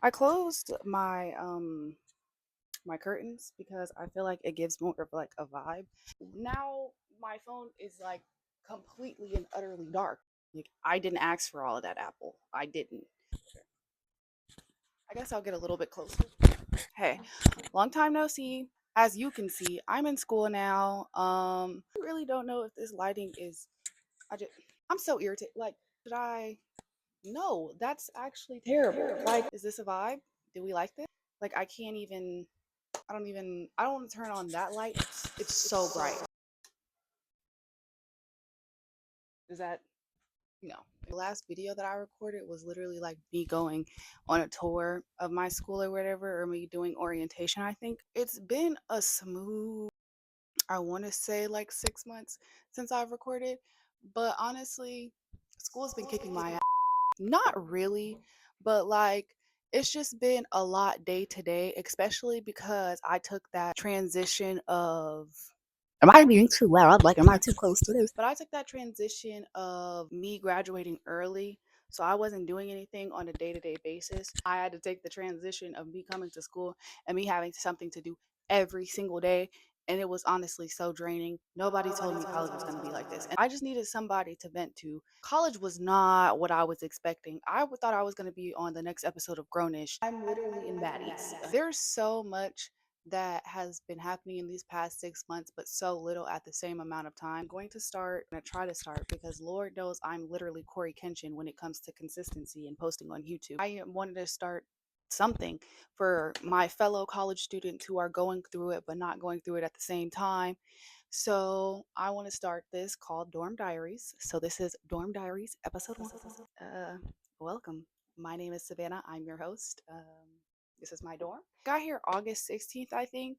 I closed my curtains because I feel like it gives more of like a vibe. Now my phone is like completely and utterly dark. Like I didn't ask for all of that, Apple. I didn't. I guess I'll get a little bit closer. Hey, long time no see. As you can see, I'm in school now. I really don't know if this lighting is. I just I'm so irritated. Like, should I? No, that's actually terrible. Like, is this a vibe? Do we like this? Like, I can't even. I don't want to turn on that light. It's so bright. Is that no? The last video that I recorded was literally like me going on a tour of my school or whatever, or me doing orientation. I think it's been a smooth, I want to say like 6 months since I've recorded, but honestly, school's been kicking my ass. Not really, but like it's just been a lot day to day, especially because I took that transition of. Am I being too loud? Like, am I too close to this? But I took that transition of me graduating early. So I wasn't doing anything on a day to day basis. I had to take the transition of me coming to school and me having something to do every single day. And it was honestly so draining. Nobody told me college was going to be like this. And I just needed somebody to vent to. College was not what I was expecting. Thought I was going to be on the next episode of Grownish. I'm literally in baddies. There's so much that has been happening in these past 6 months, but so little at the same amount of time. I'm going to try to start because Lord knows I'm literally Corey Kenshin when it comes to consistency and posting on YouTube. I wanted to start something for my fellow college students who are going through it but not going through it at the same time. So I want to start this called Dorm Diaries. So this is Dorm Diaries episode 1. Uh, Welcome. My name is SaVannah. I'm your host. This is my dorm. Got here August 16th, I think.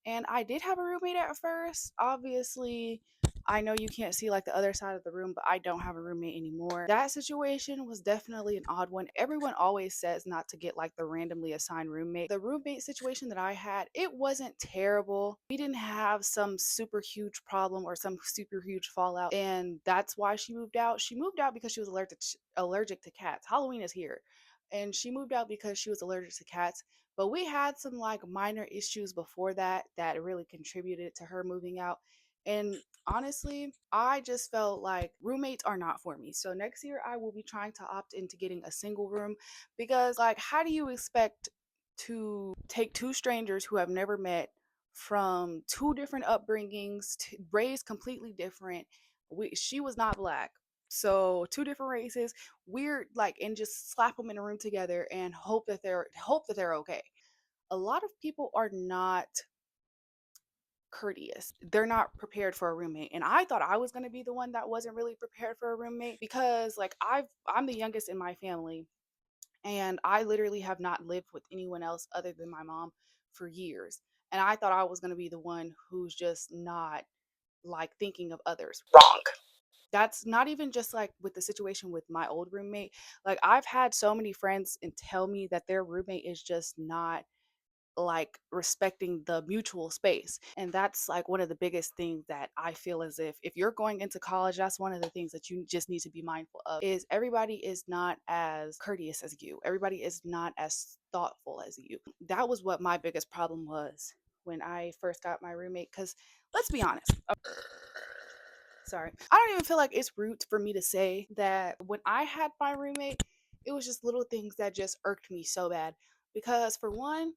And I did have a roommate at first. Obviously, I know you can't see like the other side of the room, but I don't have a roommate anymore. That situation was definitely an odd one. Everyone always says not to get like the randomly assigned roommate. The roommate situation that I had, it wasn't terrible. We didn't have some super huge problem or some super huge fallout, and that's why she moved out. She moved out because she was allergic to cats. Halloween is here. And she moved out because she was allergic to cats, but we had some like minor issues before that really contributed to her moving out. And honestly, I just felt like roommates are not for me. So next year I will be trying to opt into getting a single room because like how do you expect to take two strangers who have never met from two different upbringings, raised completely different. She was not black. So two different races, weird like, and just slap them in a room together and hope that they're okay. A lot of people are not courteous. They're not prepared for a roommate. And I thought I was going to be the one that wasn't really prepared for a roommate because like I'm the youngest in my family, and I literally have not lived with anyone else other than my mom for years. And I thought I was going to be the one who's just not like thinking of others. Wrong. That's not even just like with the situation with my old roommate. Like I've had so many friends and tell me that their roommate is just not like respecting the mutual space. And that's like one of the biggest things that I feel as if you're going into college, that's one of the things that you just need to be mindful of is everybody is not as courteous as you. Everybody is not as thoughtful as you. That was what my biggest problem was when I first got my roommate, cuz let's be honest. Sorry. I don't even feel like it's rude for me to say that when I had my roommate, it was just little things that just irked me so bad. Because for one,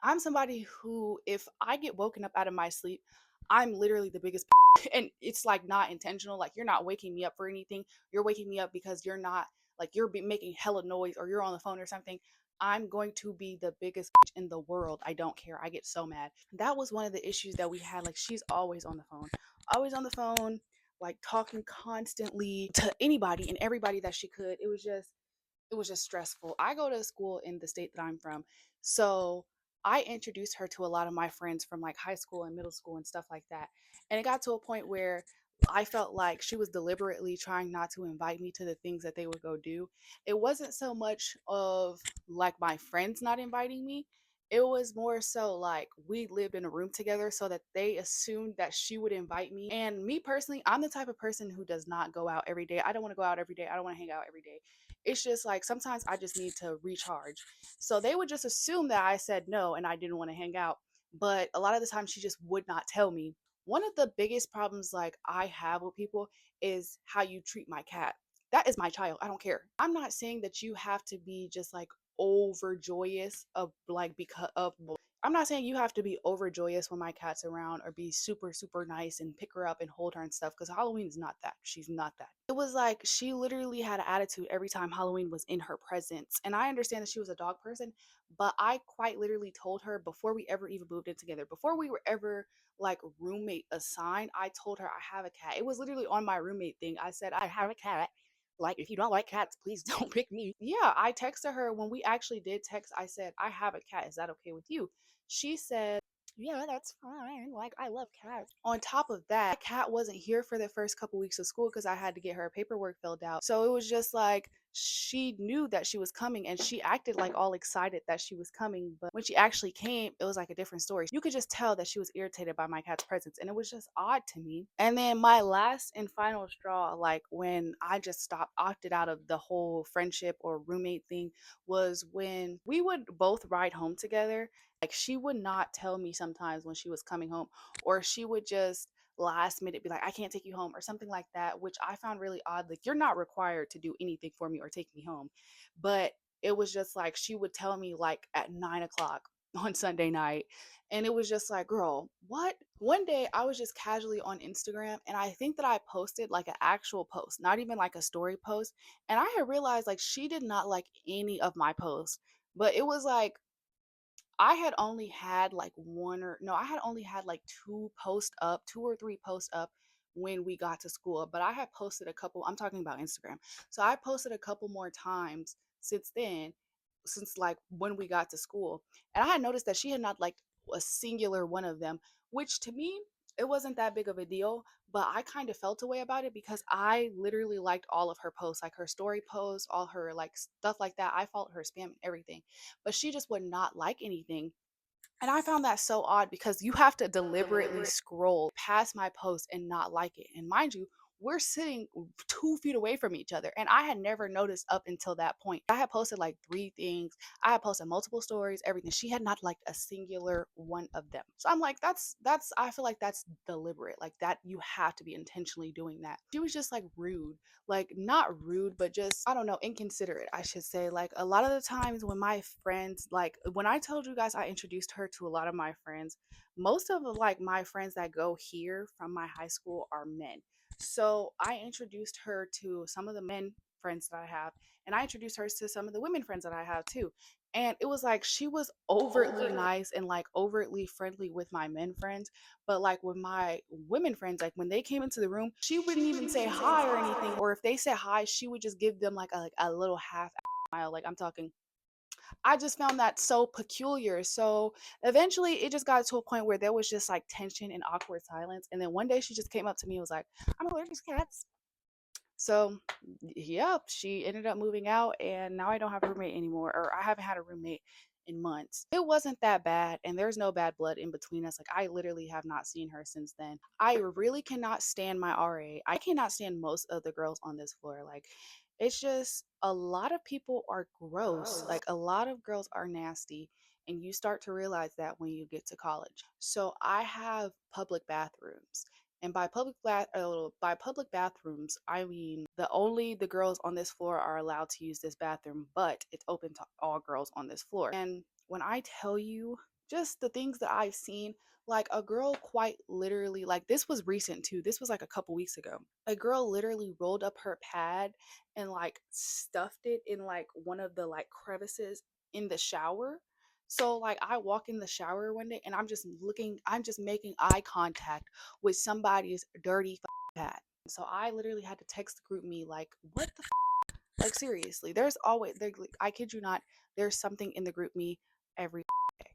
I'm somebody who, if I get woken up out of my sleep, I'm literally the biggest and it's like not intentional. Like you're not waking me up for anything. You're waking me up because you're not like making hella noise or you're on the phone or something. I'm going to be the biggest in the world. I don't care. I get so mad. That was one of the issues that we had. Like she's always on the phone, like talking constantly to anybody and everybody that she could. It was just stressful. I go to school in the state that I'm from. So I introduced her to a lot of my friends from like high school and middle school and stuff like that. And it got to a point where I felt like she was deliberately trying not to invite me to the things that they would go do. It wasn't so much of like my friends not inviting me. It was more so like we lived in a room together so that they assumed that she would invite me. And me personally, I'm the type of person who does not go out every day. I don't want to go out every day. I don't want to hang out every day. It's just like sometimes I just need to recharge. So they would just assume that I said no and I didn't want to hang out. But a lot of the time she just would not tell me. One of the biggest problems like I have with people is how you treat my cat. That is my child. I don't care. I'm not saying that you have to be just like overjoyous of like because of I'm not saying you have to be overjoyous when my cat's around or be super, super nice and pick her up and hold her and stuff because Halloween is not that. She's not that. It was like she literally had an attitude every time Halloween was in her presence. And I understand that she was a dog person, but I quite literally told her before we ever even moved in together, before we were ever like roommate assigned, I told her I have a cat. It was literally on my roommate thing. I said, I have a cat. Like, if you don't like cats, please don't pick me. Yeah, I texted her when we actually did text. I said, I have a cat. Is that okay with you? She said, yeah, that's fine. Like, I love cats. On top of that, cat wasn't here for the first couple weeks of school because I had to get her paperwork filled out. So it was just like she knew that she was coming and she acted like all excited that she was coming. But when she actually came, it was like a different story. You could just tell that she was irritated by my cat's presence. And it was just odd to me. And then my last and final straw, like when I just stopped, opted out of the whole friendship or roommate thing, was when we would both ride home together. Like she would not tell me sometimes when she was coming home, or she would just last minute be like, I can't take you home, or something like that, which I found really odd. Like, you're not required to do anything for me or take me home. But it was just like she would tell me like at 9 o'clock on Sunday night. And it was just like, girl, what? One day I was just casually on Instagram and I think that I posted like an actual post, not even like a story post. And I had realized like she did not like any of my posts. But it was like I had only had like one or no, I had only had like two posts up, two or three posts up when we got to school. But I had posted a couple, I'm talking about Instagram. So I posted a couple more times since then, since like when we got to school. And I had noticed that she had not liked a singular one of them, which to me, it wasn't that big of a deal. But I kind of felt a way about it because I literally liked all of her posts, like her story posts, all her like stuff like that. I followed her spam and everything, but she just would not like anything. And I found that so odd because you have to deliberately scroll past my post and not like it. And mind you, we're sitting 2 feet away from each other. And I had never noticed up until that point. I had posted like three things. I had posted multiple stories, everything. She had not liked a singular one of them. So I'm like, I feel like that's deliberate. Like that, you have to be intentionally doing that. She was just like rude, like not rude, but just, I don't know, inconsiderate, I should say. Like a lot of the times when my friends, like when I told you guys I introduced her to a lot of my friends, most of like my friends that go here from my high school are men. So I introduced her to some of the men friends that I have, and I introduced her to some of the women friends that I have too. And it was like she was overtly nice and like overtly friendly with my men friends, but like with my women friends, like when they came into the room, she wouldn't even say hi or anything. Or if they said hi, she would just give them like a little half smile. Like I'm talking, I just found that so peculiar. So eventually it just got to a point where there was just like tension and awkward silence. And then one day she just came up to me and was like, I'm allergic to cats. So, yeah, she ended up moving out, and now I don't have a roommate anymore, or I haven't had a roommate in months. It wasn't that bad, and there's no bad blood in between us. Like, I literally have not seen her since then. I really cannot stand my RA. I cannot stand most of the girls on this floor. Like, it's just a lot of people are gross. Like, a lot of girls are nasty. And you start to realize that when you get to college. So I have public bathrooms. And by public bathrooms, I mean the girls on this floor are allowed to use this bathroom, but it's open to all girls on this floor. And when I tell you just the things that I've seen, like a girl quite literally, like this was recent too. This was like a couple weeks ago. A girl literally rolled up her pad and like stuffed it in like one of the like crevices in the shower. So like I walk in the shower one day and I'm just making eye contact with somebody's dirty pad. So I literally had to text the group me like, what the like seriously, I kid you not, there's something in the group me every day.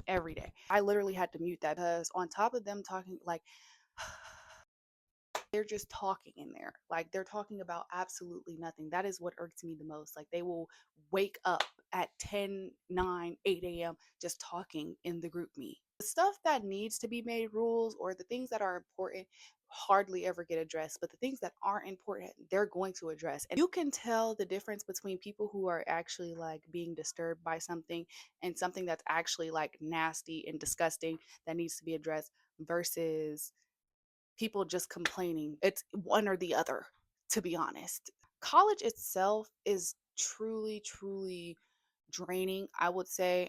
Every day. I literally had to mute that because on top of them talking like they're just talking in there. Like they're talking about absolutely nothing. That is what irks me the most. Like they will wake up at 10, 9, 8 a.m. just talking in the group me. The stuff that needs to be made rules, or the things that are important, hardly ever get addressed, but the things that aren't important, they're going to address. And you can tell the difference between people who are actually like being disturbed by something and something that's actually like nasty and disgusting that needs to be addressed versus people just complaining. It's one or the other, to be honest. College itself is truly, truly draining, I would say.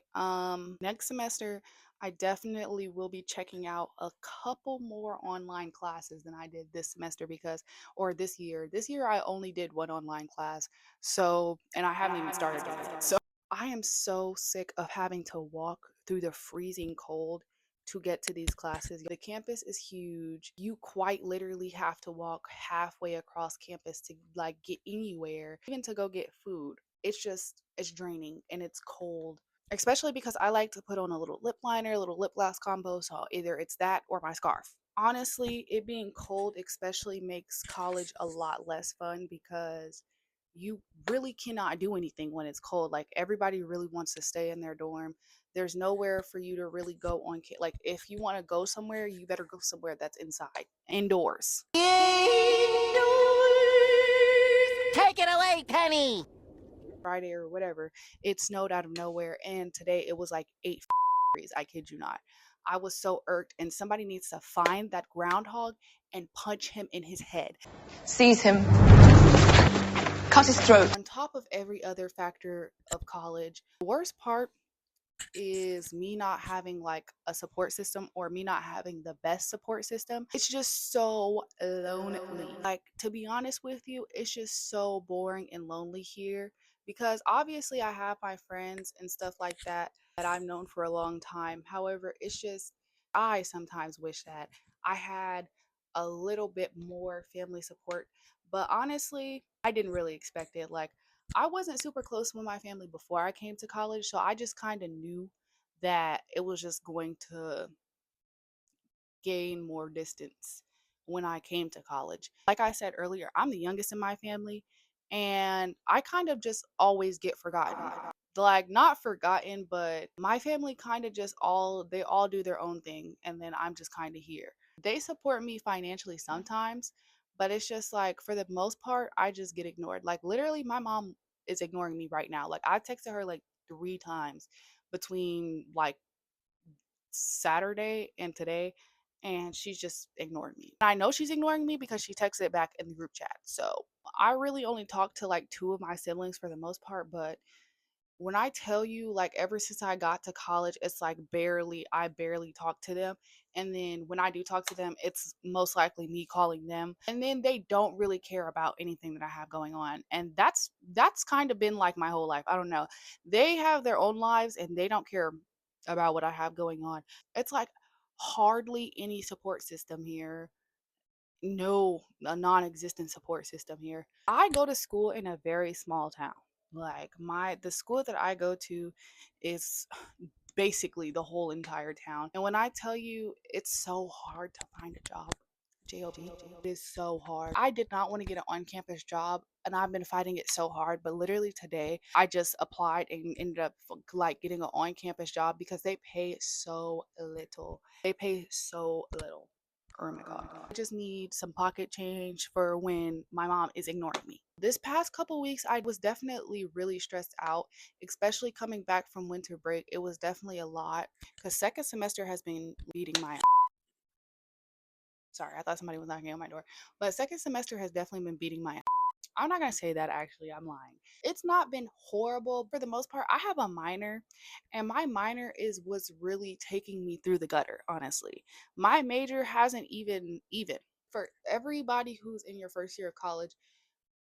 Next semester, I definitely will be checking out a couple more online classes than I did this semester because, or this year. This year, I only did one online class. So, and I haven't even started it yet. So, I am so sick of having to walk through the freezing cold to get to these classes. The campus is huge. You quite literally have to walk halfway across campus to like get anywhere, even to go get food. It's draining and it's cold. Especially because I like to put on a little lip liner, a little lip gloss combo, so either it's that or my scarf. Honestly, it being cold especially makes college a lot less fun because you really cannot do anything when it's cold. Like everybody really wants to stay in their dorm. There's nowhere for you to really go on like if you want to go somewhere, you better go somewhere that's inside, indoors. Take it away, Penny! Friday or whatever, it snowed out of nowhere, and today it was like 8 degrees. I kid you not. I was so irked, and somebody needs to find that groundhog and punch him in his head. Seize him. Cut his throat. On top of every other factor of college, the worst part is me not having like a support system, or me not having the best support system. It's just so lonely. Like, to be honest with you, it's just so boring and lonely here because obviously I have my friends and stuff like that that I've known for a long time. However, it's just I sometimes wish that I had a little bit more family support. But honestly, I didn't really expect it. Like, I wasn't super close with my family before I came to college, so I just kind of knew that it was just going to gain more distance when I came to college. Like I said earlier, I'm the youngest in my family, and I kind of just always get forgotten. Like, not forgotten, but my family kind of just they all do their own thing, and then I'm just kind of here. They support me financially sometimes, but it's just like for the most part, I just get ignored. Like, literally, my mom is ignoring me right now. Like, I texted her like 3 times between like Saturday and today, and she's just ignored me. I know she's ignoring me because she texted it back in the group chat. So I really only talk to like 2 of my siblings for the most part, but when I tell you, like, ever since I got to college, it's like I barely talk to them. And then when I do talk to them, it's most likely me calling them. And then they don't really care about anything that I have going on. And that's kind of been like my whole life. I don't know. They have their own lives and they don't care about what I have going on. It's like hardly any support system here. No, a non-existent support system here. I go to school in a very small town. Like, the school that I go to is basically the whole entire town. And when I tell you it's so hard to find a job, job, it is so hard. I did not want to get an on-campus job, and I've been fighting it so hard, but literally today I just applied and ended up like getting an on-campus job because they pay so little. They pay so little. Oh my God. I just need some pocket change for when my mom is ignoring me. This past couple weeks, I was definitely really stressed out, especially coming back from winter break. It was definitely a lot because second semester has been beating my. Sorry, I thought somebody was knocking on my door. But second semester has definitely been beating my. I'm not going to say that actually, I'm lying. It's not been horrible for the most part. I have a minor, and my minor was really taking me through the gutter, honestly. My major hasn't even for everybody who's in your first year of college,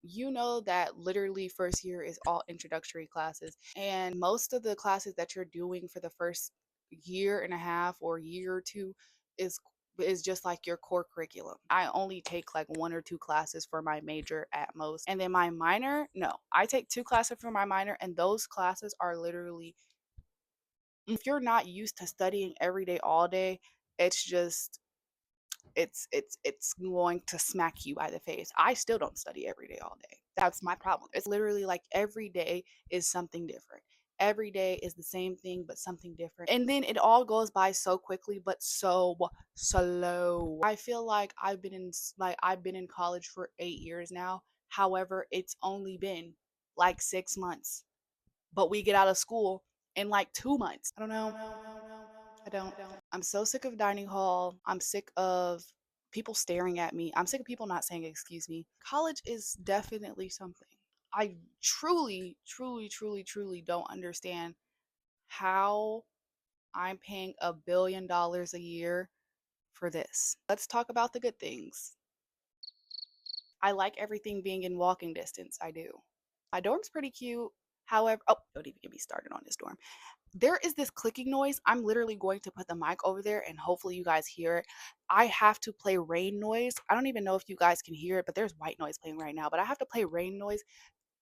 you know that literally first year is all introductory classes, and most of the classes that you're doing for the first year and a half or year or two is just like your core curriculum. I only take like 1 or 2 classes for my major at most, and then my minor, no, I take 2 classes for my minor, and those classes are literally, if you're not used to studying every day all day, it's just it's going to smack you by the face. I still don't study every day all day. That's my problem. It's literally like every day is something different. Every day is the same thing, but something different. And then it all goes by so quickly, but so slow. I feel like I've been in college for 8 years now. However, it's only been like 6 months, but we get out of school in like 2 months. I don't know. I don't. I'm so sick of dining hall. I'm sick of people staring at me. I'm sick of people not saying excuse me. College is definitely something. I truly, truly, truly, truly don't understand how I'm paying $1 billion a year for this. Let's talk about the good things. I like everything being in walking distance. I do. My dorm's pretty cute. However, oh, don't even get me started on this dorm. There is this clicking noise. I'm literally going to put the mic over there and hopefully you guys hear it. I have to play rain noise. I don't even know if you guys can hear it, but there's white noise playing right now. But I have to play rain noise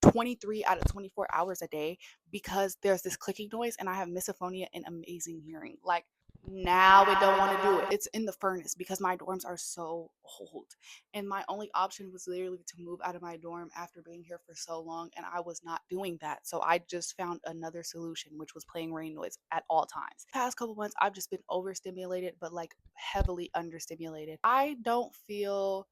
23 out of 24 hours a day because there's this clicking noise and I have misophonia and amazing hearing. Like now it don't want to do it. It's in the furnace because my dorms are so old. And my only option was literally to move out of my dorm after being here for so long and I was not doing that. So I just found another solution, which was playing rain noise at all times. Past couple months I've just been overstimulated, but like heavily understimulated. I don't feel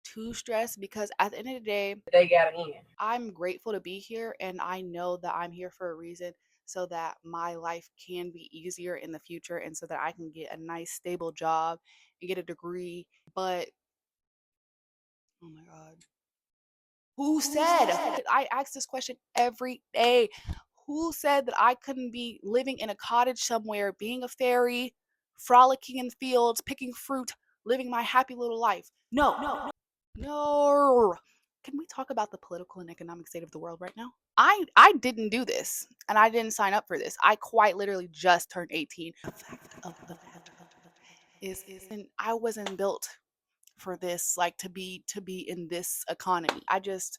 too stressed because at the end of the day, They got in. I'm grateful to be here and I know that I'm here for a reason so that my life can be easier in the future and so that I can get a nice stable job and get a degree. But oh my God. Who said? I ask this question every day. Who said that I couldn't be living in a cottage somewhere, being a fairy, frolicking in the fields, picking fruit, living my happy little life? No, no, no. Can we talk about the political and economic state of the world right now? I didn't do this and I didn't sign up for this. I quite literally just turned 18. The fact of the matter is and I wasn't built for this, like to be in this economy. I just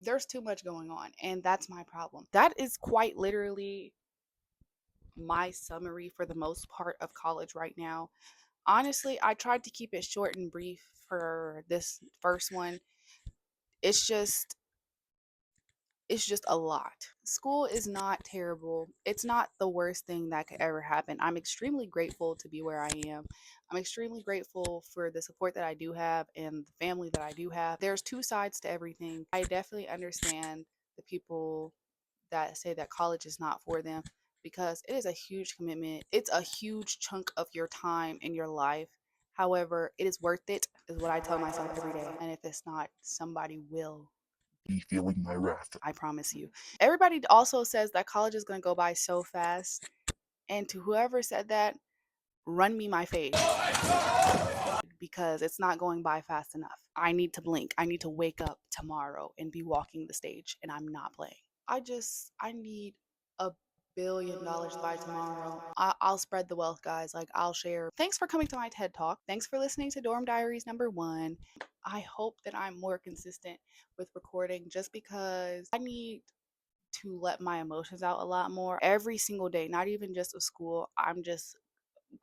there's too much going on and that's my problem. That is quite literally my summary for the most part of college right now. Honestly, I tried to keep it short and brief for this first one. It's just it's just a lot. School is not terrible. It's not the worst thing that could ever happen. I'm extremely grateful to be where I am. I'm extremely grateful for the support that I do have and the family that I do have. There's two sides to everything. I definitely understand the people that say that college is not for them because it is a huge commitment. It's a huge chunk of your time in your life. However, it is worth it, is what I tell myself every day. And if it's not, somebody will be feeling my wrath. I promise you. Everybody also says that college is going to go by so fast. And to whoever said that, run me my face because it's not going by fast enough. I need to blink. I need to wake up tomorrow and be walking the stage, and I'm not playing. I need $1 billion by tomorrow. I'll spread the wealth, guys. Like, I'll share. Thanks for coming to my TED Talk. Thanks for listening to Dorm Diaries #1. I hope that I'm more consistent with recording just because I need to let my emotions out a lot more every single day, not even just with school. I'm just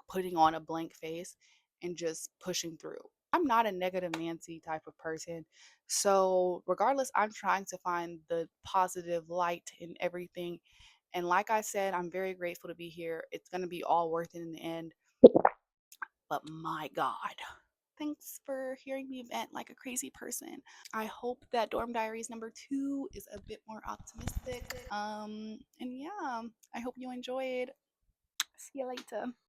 putting on a blank face and just pushing through. I'm not a negative Nancy type of person. So, regardless, I'm trying to find the positive light in everything. And like I said, I'm very grateful to be here. It's going to be all worth it in the end. But my God, thanks for hearing me vent like a crazy person. I hope that Dorm Diaries #2 is a bit more optimistic. And yeah, I hope you enjoyed. See you later.